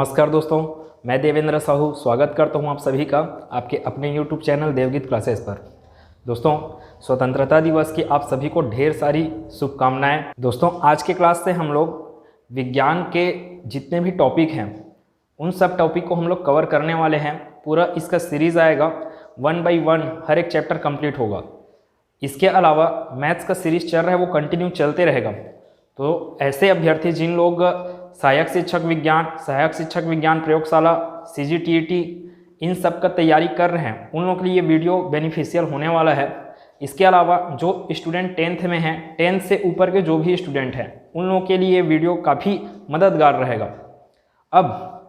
नमस्कार दोस्तों, मैं देवेंद्र साहू स्वागत करता हूं आप सभी का आपके अपने YouTube चैनल देवगीत क्लासेस पर। दोस्तों, स्वतंत्रता दिवस की आप सभी को ढेर सारी शुभकामनाएं। दोस्तों, आज के क्लास से हम लोग विज्ञान के जितने भी टॉपिक हैं उन सब टॉपिक को हम लोग कवर करने वाले हैं। पूरा इसका सीरीज़ आएगा, 1 बाय 1 हर एक चैप्टर कंप्लीट होगा। इसके अलावा मैथ्स का सीरीज चल रहा है, वो कंटिन्यू चलते रहेगा। तो ऐसे अभ्यर्थी जिन लोग सहायक शिक्षक विज्ञान प्रयोगशाला, CGTET इन सब का तैयारी कर रहे हैं, उन लोगों के लिए ये वीडियो बेनिफिशियल होने वाला है। इसके अलावा जो स्टूडेंट 10th में हैं, 10th से ऊपर के जो भी स्टूडेंट हैं, उन लोगों के लिए ये वीडियो काफ़ी मददगार रहेगा। अब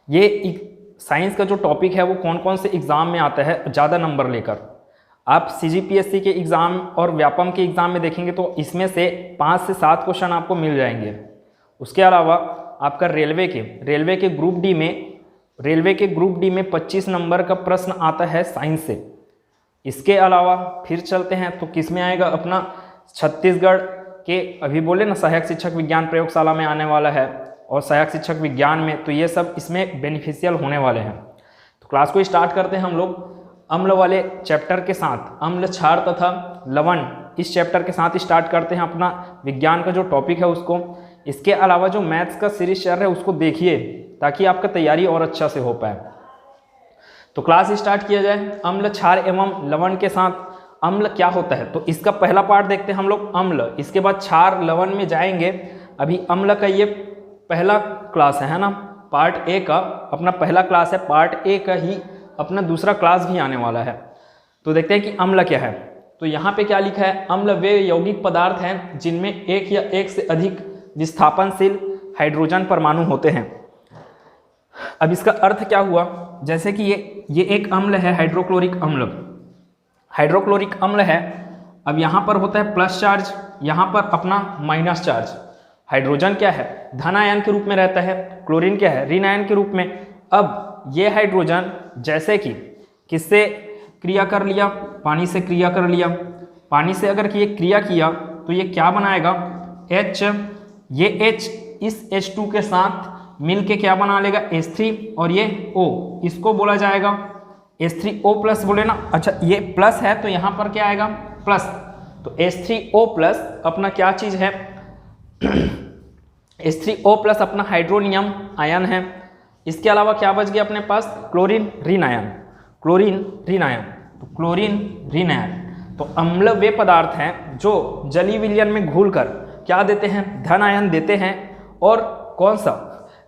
ये साइंस का जो टॉपिक है वो कौन कौन से एग्ज़ाम में आता है ज़्यादा नंबर लेकर, आप CGPSC के एग्ज़ाम और व्यापम के एग्ज़ाम में देखेंगे तो इसमें से 5 से 7 क्वेश्चन आपको मिल जाएंगे। उसके अलावा आपका रेलवे के ग्रुप डी में 25 नंबर का प्रश्न आता है साइंस से। इसके अलावा फिर चलते हैं तो किस में आएगा, अपना छत्तीसगढ़ के अभी बोले ना सहायक शिक्षक विज्ञान प्रयोगशाला में आने वाला है और सहायक शिक्षक विज्ञान में, तो ये सब इसमें बेनिफिशियल होने वाले हैं। तो क्लास को स्टार्ट करते हैं हम लोग अम्ल वाले चैप्टर के साथ, अम्ल, क्षार तथा लवण, इस चैप्टर के साथ स्टार्ट करते हैं अपना विज्ञान का जो टॉपिक है उसको। इसके अलावा जो मैथ्स का सीरीज चल रहा है उसको देखिए ताकि आपका तैयारी और अच्छा से हो पाए। तो क्लास स्टार्ट किया जाए अम्ल, क्षार एवं लवण के साथ। अम्ल क्या होता है तो इसका पहला पार्ट देखते हैं हम लोग, अम्ल। इसके बाद क्षार लवण में जाएंगे। अभी अम्ल का ये पहला क्लास है ना, पार्ट ए का अपना पहला क्लास है। पार्ट ए का ही अपना दूसरा क्लास भी आने वाला है। तो देखते हैं कि अम्ल क्या है। तो यहाँ पे क्या लिखा है, अम्ल वे यौगिक पदार्थ हैं जिनमें एक या एक से अधिक विस्थापनशील हाइड्रोजन परमाणु होते हैं। अब इसका अर्थ क्या हुआ, जैसे कि ये एक अम्ल है, हाइड्रोक्लोरिक अम्ल है। अब यहाँ पर होता है प्लस चार्ज, यहाँ पर अपना माइनस चार्ज। हाइड्रोजन क्या है, धन आयन के रूप में रहता है। क्लोरीन क्या है, ऋण आयन के रूप में। अब ये हाइड्रोजन जैसे कि किससे क्रिया कर लिया, पानी से क्रिया कर लिया। पानी से अगर ये क्रिया किया तो ये क्या बनाएगा, H। ये H इस H2 के साथ मिल के क्या बना लेगा, H3, और ये O, इसको बोला जाएगा H3O प्लस बोले ना। अच्छा, ये प्लस है तो यहाँ पर क्या आएगा, प्लस। तो H3O प्लस अपना क्या चीज़ है H3O प्लस अपना हाइड्रोनियम आयन है। इसके अलावा क्या बच गया अपने पास, क्लोरीन ऋण आयन। तो क्लोरीन ऋण आयन। तो अम्ल वे पदार्थ हैं जो जलीय विलयन में घुलकर क्या देते हैं, धन आयन देते हैं, और कौन सा,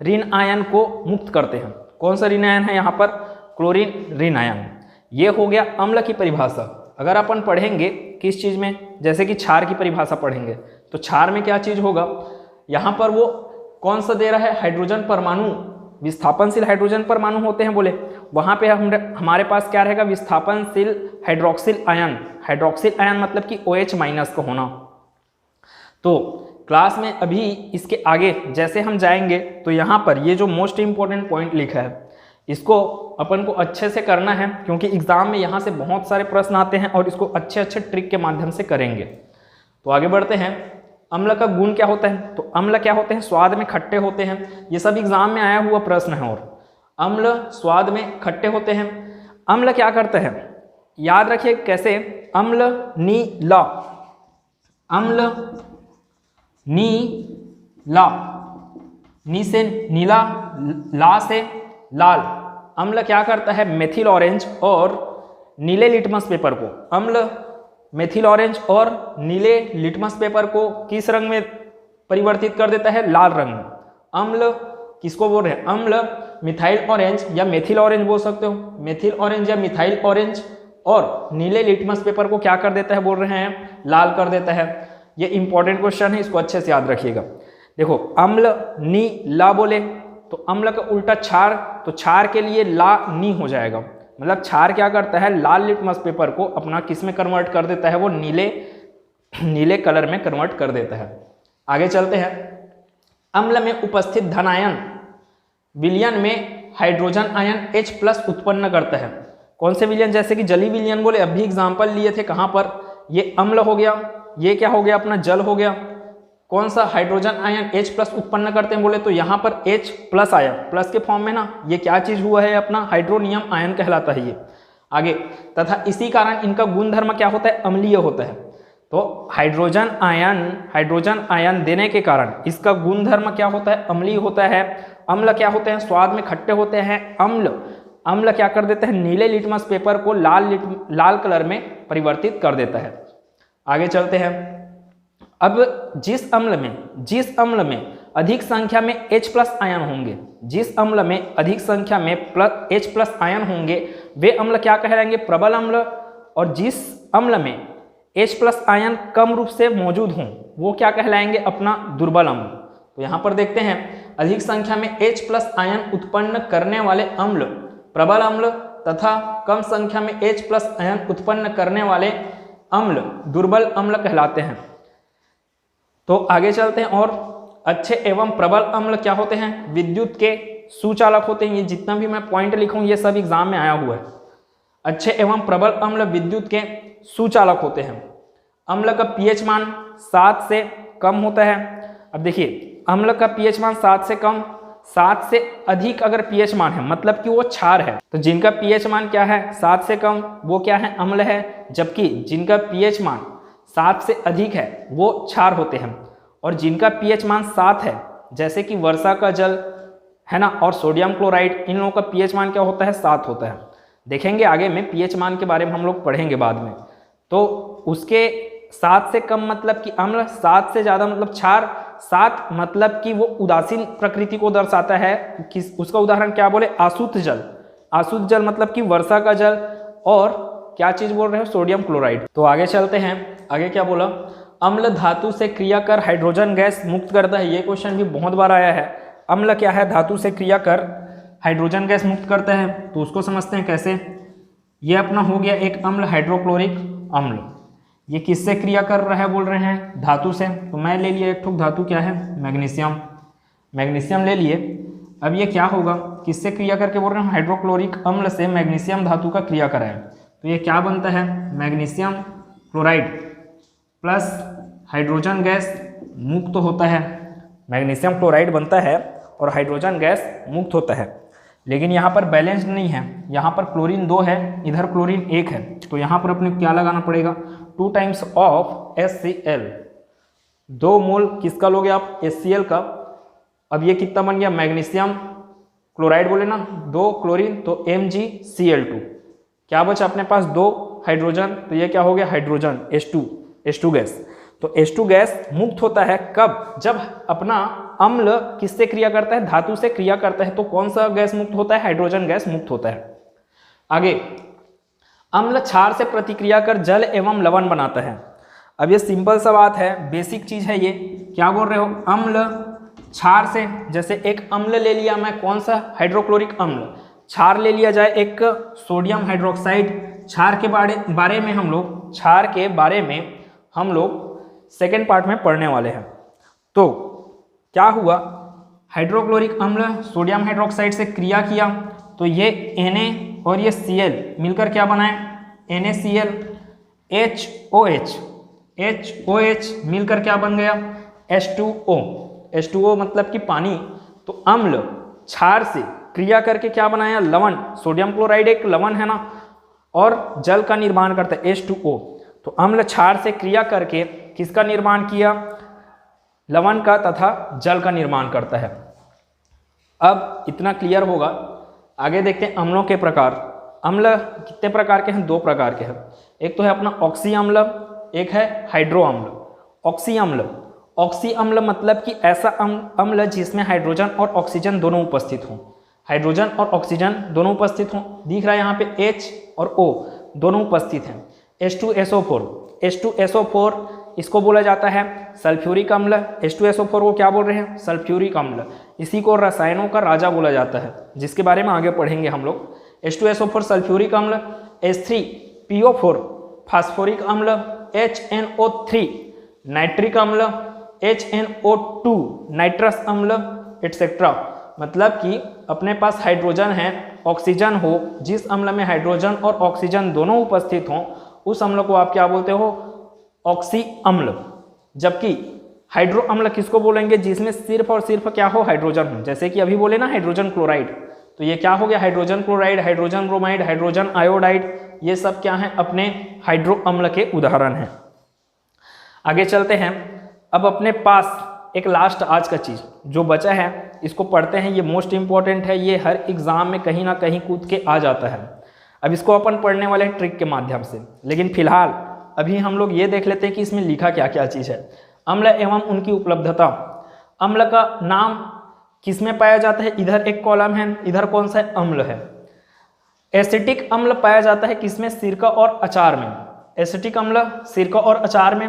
ऋण आयन को मुक्त करते हैं। कौन सा ऋण आयन है यहाँ पर, क्लोरीन ऋण आयन। ये हो गया अम्ल की परिभाषा। अगर अपन पढ़ेंगे किस चीज़ में, जैसे कि क्षार की परिभाषा पढ़ेंगे तो क्षार में क्या चीज़ होगा, यहाँ पर वो कौन सा दे रहा है, हाइड्रोजन परमाणु, विस्थापनशील हाइड्रोजन परमाणु होते हैं बोले। वहाँ पे हमारे पास क्या रहेगा, विस्थापनशील हाइड्रोक्सिल आयन मतलब कि OH माइनस का होना। तो क्लास में अभी इसके आगे जैसे हम जाएंगे तो यहाँ पर ये जो मोस्ट इंपॉर्टेंट पॉइंट लिखा है इसको अपन को अच्छे से करना है, क्योंकि एग्जाम में यहाँ से बहुत सारे प्रश्न आते हैं और इसको अच्छे ट्रिक के माध्यम से करेंगे। तो आगे बढ़ते हैं। अम्ल का गुण क्या होता है, तो अम्ल क्या होते हैं, स्वाद में खट्टे होते हैं। ये सब एग्जाम में आया हुआ प्रश्न है। और अम्ल स्वाद में खट्टे होते हैं। अम्ल क्या करते हैं, याद रखिए कैसे, अम्ल नीला, नी से नीला, ला से लाल। अम्ल क्या करता है, मेथिल ऑरेंज और नीले लिटमस पेपर को, अम्ल मेथिल ऑरेंज और नीले लिटमस पेपर को किस रंग में परिवर्तित कर देता है, लाल रंग में। अम्ल किसको बोल रहे हैं, अम्ल मिथाइल ऑरेंज या मेथिल ऑरेंज बोल सकते हो, मेथिल ऑरेंज या मिथाइल ऑरेंज, और नीले लिटमस पेपर को क्या कर देता है, बोल रहे हैं लाल कर देता है। ये इंपॉर्टेंट क्वेश्चन है, इसको अच्छे से याद रखिएगा। देखो, अम्ल नी ला बोले तो अम्ल का उल्टा क्षार, तो क्षार के लिए ला नी हो जाएगा। मतलब क्षार क्या करता है, लाल लिटमस पेपर को अपना किस में कन्वर्ट कर देता है, वो नीले कलर में कन्वर्ट कर देता है। आगे चलते हैं। अम्ल में उपस्थित धन आयन विलयन में हाइड्रोजन आयन H प्लस उत्पन्न करता है। कौन से विलयन, जैसे कि जलीय विलयन बोले, अभी एग्जाम्पल लिए थे कहाँ पर, ये अम्ल हो गया, ये क्या हो गया अपना जल हो गया। कौन सा हाइड्रोजन आयन H+ उत्पन्न करते हैं बोले तो यहाँ पर H+ आया, प्लस के फॉर्म में ना, ये क्या चीज हुआ है अपना हाइड्रोनियम आयन कहलाता है ये। आगे, तथा इसी कारण इनका गुणधर्म क्या होता है, अम्लीय होता है। तो हाइड्रोजन आयन देने के कारण इसका गुणधर्म क्या होता है, अम्लीय होता है। अम्ल क्या होते हैं, स्वाद में खट्टे होते हैं। अम्ल क्या कर देते हैं, नीले लिटमस पेपर को लाल कलर में परिवर्तित कर देता है। आगे चलते हैं। अब जिस अम्ल में अधिक संख्या में H+ आयन होंगे, जिस अम्ल में अधिक संख्या में H+ आयन होंगे वे अम्ल क्या कहलाएंगे, प्रबल अम्ल। और जिस अम्ल में H+ आयन कम रूप से मौजूद हों वो क्या कहलाएंगे, अपना दुर्बल अम्ल। तो यहाँ पर देखते हैं, अधिक संख्या में H+ आयन उत्पन्न करने वाले अम्ल प्रबल अम्ल तथा कम संख्या में H+ आयन उत्पन्न करने वाले अम्ल दुर्बल अम्ल कहलाते हैं। तो आगे चलते हैं। और अच्छे एवं प्रबल अम्ल क्या होते हैं, विद्युत के सुचालक होते हैं। ये जितना भी मैं पॉइंट लिखूं ये सब एग्जाम में आया हुआ है। अच्छे एवं प्रबल अम्ल विद्युत के सुचालक होते हैं। अम्ल का pH मान 7 से कम होता है। अब देखिए, अम्ल का pH मान 7 से कम, 7 से अधिक अगर pH मान है मतलब कि वो क्षार है। तो जिनका pH मान क्या है, 7 से कम, वो क्या है, अम्ल है। जबकि जिनका pH मान 7 से अधिक है वो क्षार होते हैं। और जिनका pH मान 7 है, जैसे कि वर्षा का जल है ना, और सोडियम क्लोराइड, इन लोगों का pH मान क्या होता है, 7 होता है। देखेंगे आगे में pH मान के बारे में हम लोग पढ़ेंगे बाद में। तो उसके 7 से कम मतलब कि अम्ल, 7 से ज़्यादा मतलब क्षार, 7 मतलब कि वो उदासीन प्रकृति को दर्शाता है। उसका उदाहरण क्या बोले, आसुत जल। आसुत जल मतलब कि वर्षा का जल। और क्या चीज़ बोल रहे हो, सोडियम क्लोराइड। तो आगे चलते हैं। आगे क्या बोला, अम्ल धातु से क्रिया कर हाइड्रोजन गैस मुक्त करता है। ये क्वेश्चन भी बहुत बार आया है। अम्ल क्या है, धातु से क्रिया कर हाइड्रोजन गैस मुक्त करता है। तो उसको समझते हैं कैसे। ये अपना हो गया एक अम्ल, हाइड्रोक्लोरिक अम्ल। ये किससे क्रिया कर रहा है बोल रहे हैं, धातु से। तो मैं ले लिया एक ठोक धातु, क्या है, मैग्नीशियम। मैग्नीशियम ले लिए। अब ये क्या होगा, किससे क्रिया करके बोल रहे हैं, हाइड्रोक्लोरिक अम्ल से मैग्नीशियम धातु का क्रिया कराएं। तो ये क्या बनता है, magnesium chloride plus hydrogen gas मुक्त होता है। मैग्नीशियम क्लोराइड बनता है और हाइड्रोजन गैस मुक्त होता है। लेकिन यहाँ पर बैलेंस्ड नहीं है, यहाँ पर क्लोरीन 2 है, इधर क्लोरीन 1 है। तो यहाँ पर अपने क्या लगाना पड़ेगा, 2 टाइम्स ऑफ HCl। 2 मोल किसका लोगे आप, HCl का। अब ये कितना बन गया, मैग्नीशियम क्लोराइड बोले ना, 2 क्लोरीन, तो MgCl2। क्या बचा अपने पास, 2 हाइड्रोजन। तो ये क्या हो गया, हाइड्रोजन H2 गैस। तो H2 गैस मुक्त होता है कब, जब अपना अम्ल किससे क्रिया करता है, धातु से क्रिया करता है। तो कौन सा गैस मुक्त होता है, हाइड्रोजन गैस मुक्त होता है। आगे, अम्ल क्षार से प्रतिक्रिया कर जल एवं लवण बनाता है। अब ये सिंपल सा बात है, बेसिक चीज है ये। क्या बोल रहे हो, अम्ल क्षार से, जैसे एक अम्ल ले लिया मैं, कौन सा, हाइड्रोक्लोरिक अम्ल। क्षार ले लिया जाए एक सोडियम हाइड्रोक्साइड। क्षार के बारे में हम लोग सेकेंड पार्ट में पढ़ने वाले हैं। तो क्या हुआ, हाइड्रोक्लोरिक अम्ल सोडियम हाइड्रोक्साइड से क्रिया किया तो ये Na और ये Cl मिलकर क्या बनाए, NaCl, HOH मिलकर क्या बन गया, H2O मतलब कि पानी। तो अम्ल क्षार से क्रिया करके क्या बनाया, लवण। सोडियम क्लोराइड एक लवण है ना, और जल का निर्माण करता है H2O। तो अम्ल क्षार से क्रिया करके किसका निर्माण किया, लवण का तथा जल का निर्माण करता है। अब इतना क्लियर होगा। आगे देखते हैं अम्लों के प्रकार। अम्ल कितने प्रकार के हैं, 2 प्रकार के हैं। एक तो है अपना ऑक्सी अम्ल, एक है हाइड्रो अम्ल। ऑक्सी अम्ल मतलब कि ऐसा अम्ल जिसमें हाइड्रोजन और ऑक्सीजन दोनों उपस्थित हों। हाइड्रोजन और ऑक्सीजन दोनों उपस्थित हों। दिख रहा है यहाँ पे H और O दोनों उपस्थित हैं। H2SO4 इसको बोला जाता है सल्फ्यूरिक अम्ल। H2SO4 को क्या बोल रहे हैं, सल्फ्यूरिक अम्ल। इसी को रसायनों का राजा बोला जाता है, जिसके बारे में आगे पढ़ेंगे हम लोग। H2SO4 सल्फ्यूरिक अम्ल। H3PO4 फास्फोरिक अम्ल। HNO3 नाइट्रिक अम्ल। HNO2 नाइट्रस अम्ल एटसेट्रा। मतलब कि अपने पास हाइड्रोजन है, ऑक्सीजन हो, जिस अम्ल में हाइड्रोजन और ऑक्सीजन दोनों उपस्थित हों उस अम्ल को आप क्या बोलते हो, ऑक्सी अम्ल। जबकि हाइड्रो अम्ल किसको बोलेंगे? जिसमें सिर्फ और सिर्फ क्या हो? हाइड्रोजन हो। जैसे कि अभी बोले ना हाइड्रोजन क्लोराइड, तो ये क्या हो गया? Hydrogen chloride, hydrogen bromide, hydrogen iodide, ये सब क्या है? अपने हाइड्रो अम्ल के उदाहरण हैं। आगे चलते हैं। अब अपने पास एक लास्ट आज का चीज जो बचा है इसको पढ़ते हैं। ये मोस्ट इंपॉर्टेंट है, ये हर एग्जाम में कहीं ना कहीं कूद के आ जाता है। अब इसको अपन पढ़ने वाले हैं ट्रिक के माध्यम से, लेकिन फिलहाल अभी हम लोग ये देख लेते हैं कि इसमें लिखा क्या क्या चीज है। अम्ल एवं उनकी उपलब्धता। अम्ल का नाम किसमें पाया जाता है? इधर एक कॉलम है, इधर कौन सा है? अम्ल है। एसिटिक अम्ल पाया जाता है किसमें? सिरका और अचार में। एसिटिक अम्ल सिरका और अचार में।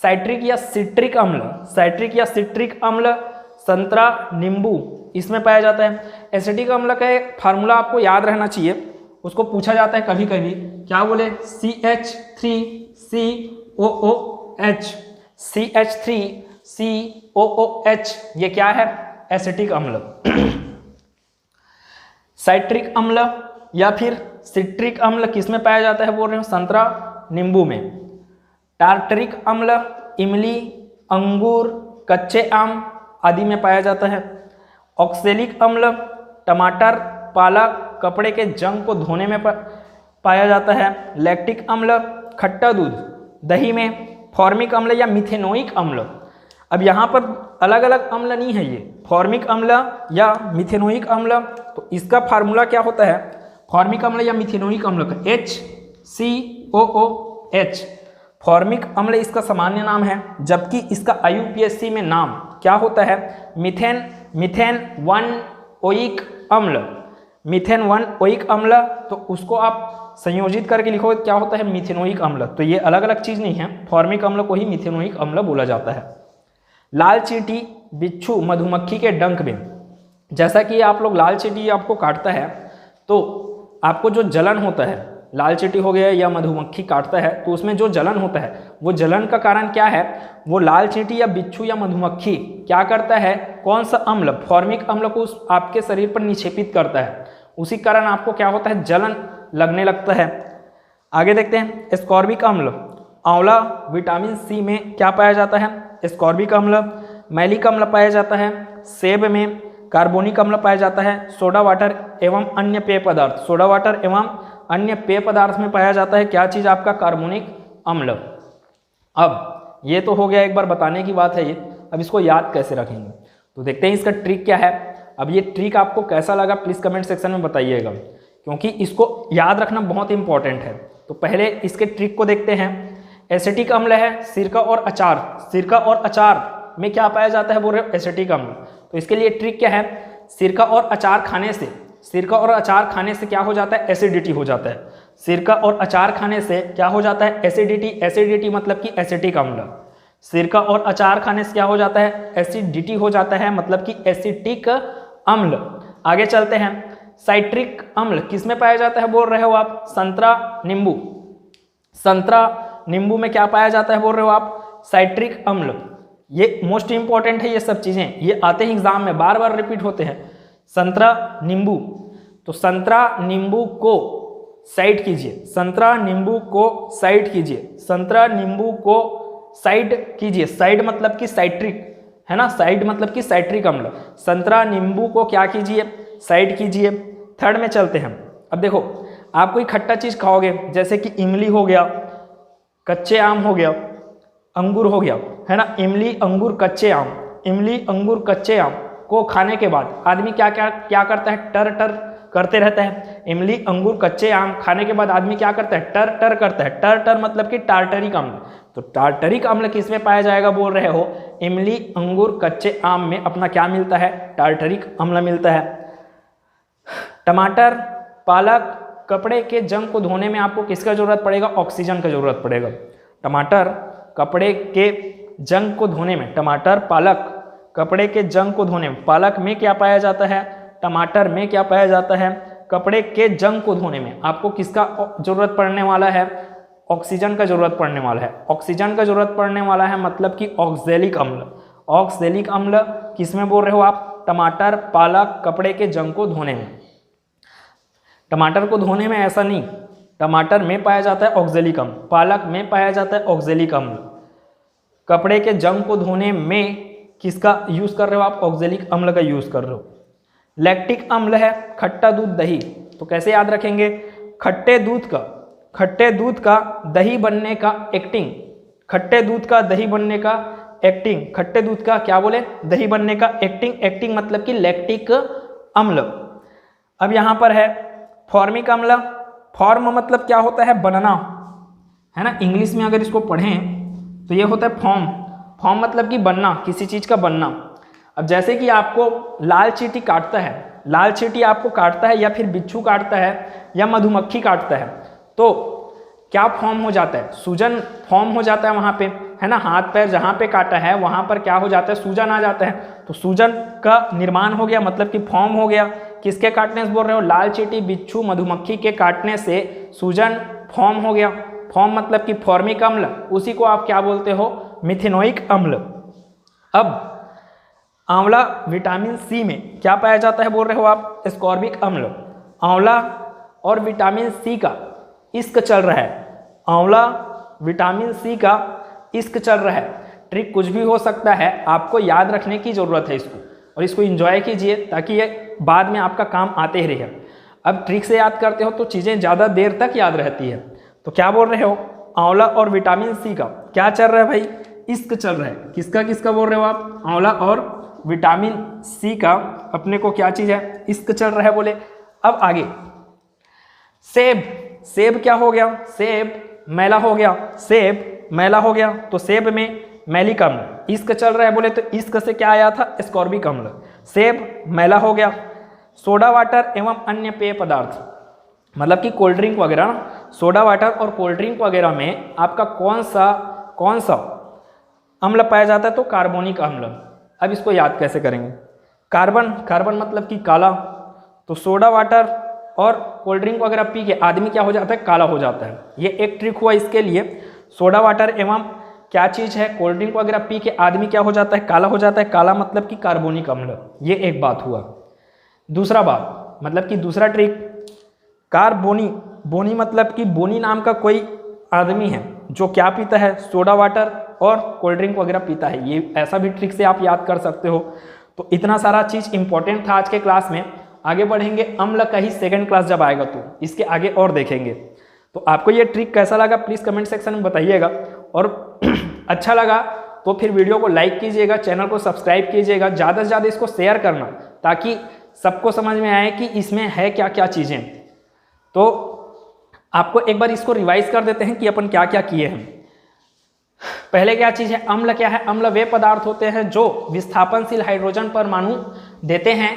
साइट्रिक या सिट्रिक अम्ल, साइट्रिक या सिट्रिक अम्ल संतरा, नींबू, इसमें पाया जाता है। एसिटिक अम्ल का एक फार्मूला आपको याद रहना चाहिए, उसको पूछा जाता है कभी कभी, क्या बोले? CH3COOH, CH3COOH, ये क्या है? एसिटिक अम्ल। साइट्रिक अम्ल या फिर सिट्रिक अम्ल किसमें पाया जाता है? बोल रहे हो संतरा, नींबू में। टार्टरिक अम्ल इमली, अंगूर, कच्चे आम आदि में पाया जाता है। ऑक्सेलिक अम्ल टमाटर, पालक, कपड़े के जंग को धोने में पाया जाता है। लैक्टिक अम्ल खट्टा दूध, दही में। फॉर्मिक अम्ल या मिथेनोइक अम्ल, अब यहाँ पर अलग अलग अम्ल नहीं है, ये फॉर्मिक अम्ल या मिथेनोइक अम्ल, तो इसका फार्मूला क्या होता है? फॉर्मिक अम्ल या मिथेनोइक अम्ल का HCOOH। फॉर्मिक अम्ल इसका सामान्य नाम है, जबकि इसका IUPAC में नाम क्या होता है? मीथेन 1 ओइक अम्ल। मीथेन 1 ओइक अम्ल, तो उसको आप संयोजित करके लिखो क्या होता है? मिथेनोइक अम्ल। तो ये अलग अलग चीज नहीं है, फॉर्मिक अम्ल को ही मिथेनोइक अम्ल बोला जाता है। लाल चींटी, बिच्छू, मधुमक्खी के डंक में, जैसा कि आप लोग लाल चींटी आपको काटता है तो आपको जो जलन होता है, लाल चींटी हो गया या मधुमक्खी काटता है तो उसमें जो जलन होता है, वो जलन का कारण क्या है? वो लाल चींटी या बिच्छू या मधुमक्खी क्या करता है? कौन सा अम्ल? फॉर्मिक अम्ल को उस आपके शरीर पर निक्षेपित करता है, उसी कारण आपको क्या होता है? जलन लगने लगता है। आगे देखते हैं। एस्कॉर्बिक अम्ल, आंवला, विटामिन C में क्या पाया जाता है? एस्कॉर्बिक अम्ल। मैलिक अम्ल पाया जाता है सेब में। कार्बोनिक अम्ल पाया जाता है सोडा वाटर एवं अन्य पेय पदार्थ, सोडा वाटर एवं अन्य पेय पदार्थ में पाया जाता है क्या चीज? आपका कार्बोनिक अम्ल। अब ये तो हो गया, एक बार बताने की बात है ये। अब इसको याद कैसे रखेंगे तो देखते हैं इसका ट्रिक क्या है। अब ये ट्रिक आपको कैसा लगा प्लीज कमेंट सेक्शन में बताइएगा, क्योंकि इसको याद रखना बहुत इंपॉर्टेंट है। तो पहले इसके ट्रिक को देखते हैं। एसिटिक अम्ल है सिरका और अचार, सिरका और अचार में क्या पाया जाता है? बोल रहे हो एसिटिक अम्ल। तो इसके लिए ट्रिक क्या है? सिरका और अचार खाने से, सिरका और अचार खाने से क्या हो जाता है? एसिडिटी हो जाता है। सिरका और अचार खाने से क्या हो जाता है? एसिडिटी। एसिडिटी मतलब कि एसिटिक अम्ल। सिरका और अचार खाने से क्या हो जाता है? एसिडिटी हो जाता है, मतलब कि एसिटिक अम्ल। आगे चलते हैं। साइट्रिक अम्ल किसमें पाया जाता है? बोल रहे हो आप संतरा, नींबू। संतरा, नींबू में क्या पाया जाता है? बोल रहे हो आप साइट्रिक अम्ल। ये मोस्ट इंपॉर्टेंट है, ये सब चीजें ये आते हैं एग्जाम में, बार बार रिपीट होते हैं। संतरा, नींबू, तो संतरा नींबू को साइड कीजिए, संतरा नींबू को साइड कीजिए, संतरा नींबू को साइड कीजिए। साइड मतलब कि साइट्रिक है ना, साइड मतलब कि साइट्रिक अम्ल। संतरा नींबू को क्या कीजिए? साइड कीजिए। थर्ड में चलते हैं। अब देखो, आप कोई खट्टा चीज खाओगे, जैसे कि इमली हो गया, कच्चे आम हो गया, अंगूर हो गया, है ना। इमली, अंगूर, कच्चे आम, इमली, अंगूर, कच्चे आम को खाने के बाद आदमी क्या क्या क्या करता है? टर टर करते रहता है। इमली, अंगूर, कच्चे आम खाने के बाद आदमी क्या करता है? टर टर करता है। टर टर मतलब कि टार्टरिक अम्ल। तो टार्टरिक अम्ल किसमें पाया जाएगा? बोल रहे हो इमली, अंगूर, कच्चे आम में अपना क्या मिलता है? टार्टरिक अम्ल मिलता है। टमाटर, पालक, कपड़े के जंग को धोने में आपको किसका जरूरत पड़ेगा? ऑक्सीजन का जरूरत पड़ेगा। टमाटर, कपड़े के जंग को धोने में, टमाटर, पालक, कपड़े के जंग को धोने में, पालक में क्या पाया जाता है? टमाटर में क्या पाया जाता है? कपड़े के जंग को धोने में आपको किसका जरूरत पड़ने वाला है? ऑक्सीजन का जरूरत पड़ने वाला है। ऑक्सीजन का जरूरत पड़ने वाला है, मतलब कि ऑक्जेलिक अम्ल। ऑक्जेलिक अम्ल किसमें बोल रहे हो आप? टमाटर, पालक, कपड़े के जंग को धोने में। टमाटर को धोने में ऐसा नहीं, टमाटर में पाया जाता है ऑक्जेलिक अम्ल, पालक में पाया जाता है ऑक्जेलिक अम्ल। कपड़े के जंग को धोने में किसका यूज़ कर रहे हो आप? ऑक्जेलिक अम्ल का यूज़ कर रहे हो। लैक्टिक अम्ल है खट्टा दूध, दही, तो कैसे याद रखेंगे? खट्टे दूध का दही बनने का एक्टिंग, खट्टे दूध का दही बनने का एक्टिंग, खट्टे दूध का क्या बोले? दही बनने का एक्टिंग, एक्टिंग मतलब कि लैक्टिक अम्ल। अब यहाँ पर है फॉर्मिक अम्ल। फॉर्म मतलब क्या होता है? बनना, है ना। इंग्लिश में अगर इसको पढ़ें तो ये होता है फॉर्म। फॉर्म मतलब कि बनना, किसी चीज़ का बनना। अब जैसे कि आपको लाल चींटी काटता है, लाल चींटी आपको काटता है या फिर बिच्छू काटता है या मधुमक्खी काटता है, तो क्या फॉर्म हो जाता है? सूजन फॉर्म हो जाता है वहाँ पे, है ना। हाथ पैर जहाँ पे काटा है वहाँ पर क्या हो जाता है? सूजन आ जाता है। तो सूजन का निर्माण हो गया, मतलब कि फॉर्म हो गया। किसके काटने से बोल रहे हो? लाल चींटी, बिच्छू, मधुमक्खी के काटने से सूजन फॉर्म हो गया। फॉर्म मतलब कि फॉर्मिक अम्ल, उसी को आप क्या बोलते हो? मिथेनोइक अम्ल। अब आंवला विटामिन सी में क्या पाया जाता है बोल रहे हो आप? एस्कॉर्बिक अम्ल। आंवला और विटामिन सी का इश्क चल रहा है, आंवला विटामिन सी का इश्क चल रहा है। ट्रिक कुछ भी हो सकता है, आपको याद रखने की ज़रूरत है इसको, और इसको एंजॉय कीजिए ताकि ये बाद में आपका काम आते ही रहे। अब ट्रिक से याद करते हो तो चीज़ें ज़्यादा देर तक याद रहती है। तो क्या बोल रहे हो? आंवला और विटामिन सी का क्या चल रहा है भाई? इश्क चल रहा है। किसका किसका बोल रहे हो आप? आंवला और विटामिन सी का अपने को क्या चीज़ है? इश्क चल रहा है बोले। अब आगे सेब, सेब क्या हो गया? सेब मैला हो गया, सेब मैला हो गया, तो सेब में मैलिक अम्ल, इश्क चल रहा है बोले, तो इश्क से क्या आया था? एस्कॉर्बिक अम्ल। सेब मैला हो गया। सोडा वाटर एवं अन्य पेय पदार्थ, मतलब कि कोल्ड ड्रिंक वगैरह ना, सोडा वाटर और कोल्ड ड्रिंक वगैरह में आपका कौन सा अम्ल पाया जाता है? तो कार्बोनिक अम्ल। अब इसको याद कैसे करेंगे? कार्बन मतलब कि काला, तो सोडा वाटर और कोल्ड ड्रिंक वगैरह पी के आदमी क्या हो जाता है? काला हो जाता है। ये एक ट्रिक हुआ इसके लिए। सोडा वाटर एवं क्या चीज़ है? कोल्ड ड्रिंक वगैरह पी के आदमी क्या हो जाता है? काला हो जाता है। काला मतलब कि कार्बोनिक अम्ल। ये एक बात हुआ। दूसरा बात मतलब कि दूसरा ट्रिक, कार्बोनी, बोनी मतलब कि बोनी नाम का कोई आदमी है जो क्या पीता है? सोडा वाटर और कोल्ड ड्रिंक वगैरह पीता है। ये ऐसा भी ट्रिक से आप याद कर सकते हो। तो इतना सारा चीज़ इंपॉर्टेंट था आज के क्लास में। आगे बढ़ेंगे अम्ल का ही सेकंड क्लास जब आएगा तो इसके आगे और देखेंगे। तो आपको ये ट्रिक कैसा लगा प्लीज़ कमेंट सेक्शन में बताइएगा, और अच्छा लगा तो फिर वीडियो को लाइक कीजिएगा, चैनल को सब्सक्राइब कीजिएगा, ज़्यादा से ज़्यादा इसको शेयर करना ताकि सबको समझ में आए कि इसमें है क्या क्या चीज़ें। तो आपको एक बार इसको रिवाइज कर देते हैं कि अपन क्या क्या किए हैं। पहले क्या चीज़ है? अम्ल क्या है? अम्ल वे पदार्थ होते हैं जो विस्थापनशील हाइड्रोजन परमाणु देते हैं।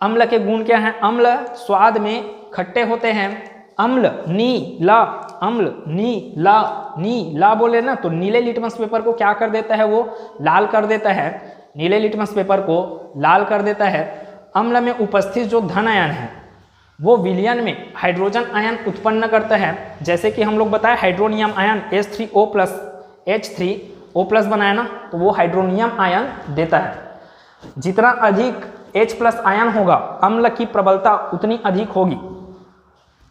अम्ल के गुण क्या हैं? अम्ल स्वाद में खट्टे होते हैं। अम्ल नीला, अम्ल नीला बोले ना, तो नीले लिटमस पेपर को क्या कर देता है? वो लाल कर देता है। नीले लिटमस पेपर को लाल कर देता है। अम्ल में उपस्थित जो धन आयन है वो विलयन में हाइड्रोजन आयन उत्पन्न करता है। जैसे कि हम लोग बताए हाइड्रोनियम आयन H3O+ बनाया ना, तो वो हाइड्रोनियम आयन देता है। जितना अधिक H+ आयन होगा अम्ल की प्रबलता उतनी अधिक होगी।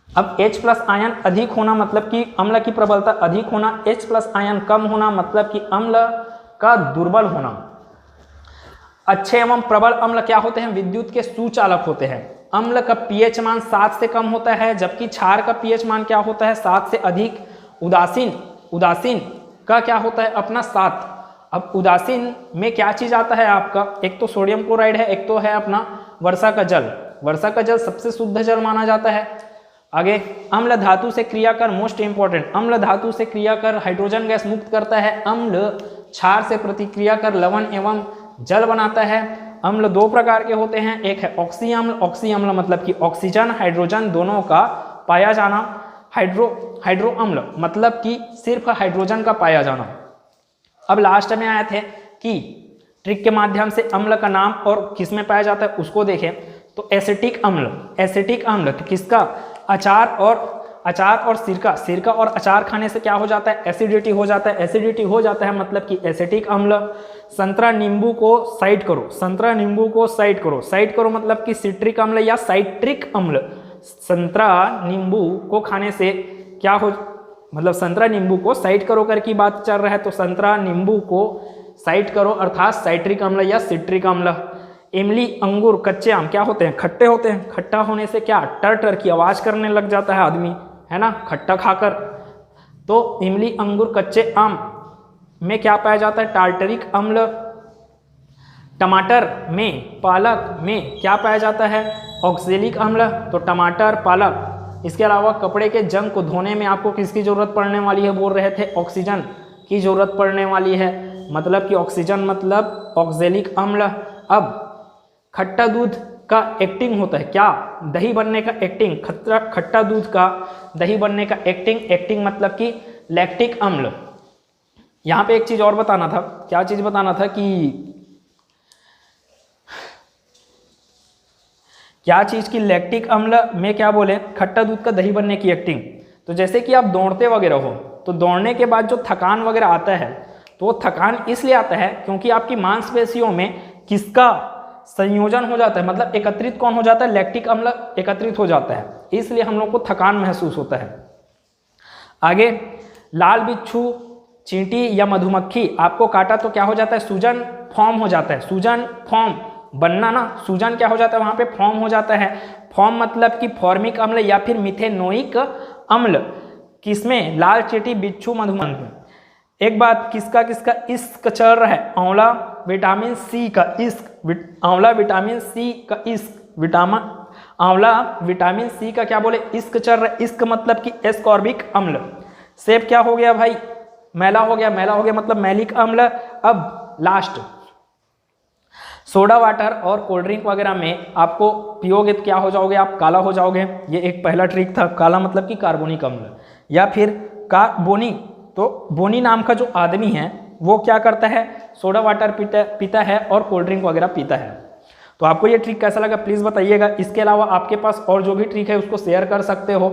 अब H+ आयन अधिक होना मतलब कि अम्ल की प्रबलता अधिक होना, H+ आयन कम होना मतलब कि अम्ल का दुर्बल होना। अच्छे एवं प्रबल अम्ल क्या होते हैं? विद्युत के सुचालक होते हैं। अम्ल का pH मान 7 से कम होता है, जबकि क्षार का pH मान क्या होता है? 7 से अधिक। उदासीन का क्या होता है? अपना 7। अब उदासीन में क्या चीज़ आता है आपका? एक तो सोडियम क्लोराइड है, एक तो है अपना वर्षा का जल। वर्षा का जल सबसे शुद्ध जल माना जाता है। आगे अम्ल धातु से क्रिया कर, मोस्ट इंपॉर्टेंट, अम्ल धातु से क्रिया कर हाइड्रोजन गैस मुक्त करता है। अम्ल क्षार से प्रतिक्रिया कर लवण एवं जल बनाता है। अम्ल दो प्रकार के होते हैं, एक है ऑक्सी अम्ल। ऑक्सी अम्ल मतलब कि ऑक्सीजन हाइड्रोजन दोनों का पाया जाना। हाइड्रो अम्ल मतलब कि सिर्फ हाइड्रोजन का पाया जाना। अब लास्ट में आए थे कि ट्रिक के माध्यम से अम्ल का नाम और किस में पाया जाता है उसको देखें। तो एसिटिक अम्ल तो किसका? अचार और सिरका और अचार खाने से क्या हो जाता है? एसिडिटी हो जाता है। एसिडिटी हो जाता है मतलब कि एसिटिक अम्ल। संतरा नींबू को साइड करो। साइड करो मतलब कि सिट्रिक अम्ल या साइट्रिक अम्ल। संतरा नींबू को खाने से क्या हो मतलब संतरा नींबू को साइड करो कर की बात चल रहा है, तो संतरा नींबू को साइड करो अर्थात साइट्रिक अम्ल या सिट्रिक अम्ल। इमली अंगूर कच्चे आम क्या होते हैं, खट्टे होते हैं। खट्टा होने से क्या टर टर की आवाज़ करने लग जाता है आदमी, है ना, खट्टा खाकर। तो इमली अंगूर कच्चे आम में क्या पाया जाता है, टार्टरिक अम्ल। टमाटर में पालक में क्या पाया जाता है, ऑक्जेलिक अम्ल। तो टमाटर पालक। इसके अलावा कपड़े के जंग को धोने में आपको किसकी ज़रूरत पड़ने वाली है, बोल रहे थे ऑक्सीजन की ज़रूरत पड़ने वाली है, मतलब कि ऑक्सीजन मतलब ऑक्जेलिक अम्ल। अब खट्टा दूध का एक्टिंग होता है क्या, दही बनने का एक्टिंग, खट्टा दूध का दही बनने का एक्टिंग मतलब कि लैक्टिक अम्ल। यहाँ पे एक चीज़ और बताना था, क्या चीज़ बताना था कि क्या चीज़ की लैक्टिक अम्ल में क्या बोले, खट्टा दूध का दही बनने की एक्टिंग। तो जैसे कि आप दौड़ते वगैरह हो, तो दौड़ने के बाद जो थकान वगैरह आता है, तो वो थकान इसलिए आता है क्योंकि आपकी मांसपेशियों में किसका संयोजन हो जाता है, मतलब एकत्रित कौन हो जाता है, लैक्टिक अम्ल एकत्रित हो जाता है, इसलिए हम लोग को थकान महसूस होता है। आगे, लाल बिच्छू, चींटी या मधुमक्खी आपको काटा तो क्या हो जाता है, सूजन फॉर्म हो जाता है। सूजन फॉर्म बनना ना, सूजन क्या हो जाता है, वहाँ पे फॉर्म हो जाता है। फॉर्म मतलब कि फॉर्मिक अम्ल या फिर मिथेनोइक अम्ल, किसमें, लाल चींटी, बिच्छू, मधुमक्खी। एक बात, किसका किसका इश्क चल रहा है, आंवला विटामिन सी का इश्क, आंवला विटामिन सी का इश्क, आंवला विटामिन सी का क्या बोले, इश्क चल रहा है। इश्क मतलब कि एस्कॉर्बिक अम्ल। सेब क्या हो गया भाई, मैला हो गया, मैला हो गया मतलब मैलिक अम्ल। अब लास्ट, सोडा वाटर और कोल्ड ड्रिंक वगैरह में आपको पियोगे तो क्या हो जाओगे, आप काला हो जाओगे। ये एक पहला ट्रिक था, काला मतलब कि कार्बोनिक अम्ल या फिर बोनी। तो बोनी नाम का जो आदमी है वो क्या करता है, सोडा वाटर पीता है और कोल्ड ड्रिंक वगैरह पीता है। तो आपको ये ट्रिक कैसा लगा प्लीज़ बताइएगा। इसके अलावा आपके पास और जो भी ट्रिक है उसको शेयर कर सकते हो।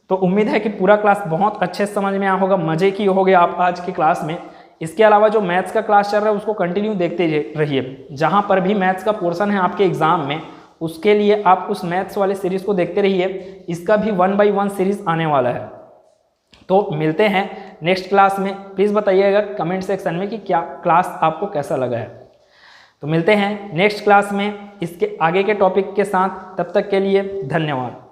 तो उम्मीद है कि पूरा क्लास बहुत अच्छे से समझ में आया होगा, मज़े की होगे आप आज की क्लास में। इसके अलावा जो मैथ्स का क्लास चल रहा है उसको कंटिन्यू देखते रहिए। जहाँ पर भी मैथ्स का पोर्शन है आपके एग्जाम में, उसके लिए आप उस मैथ्स वाले सीरीज़ को देखते रहिए। इसका भी 1 by 1 सीरीज़ आने वाला है। तो मिलते हैं नेक्स्ट क्लास में। प्लीज़ बताइएगा कमेंट सेक्शन में कि क्या क्लास आपको कैसा लगा है। तो मिलते हैं नेक्स्ट क्लास में इसके आगे के टॉपिक के साथ। तब तक के लिए धन्यवाद।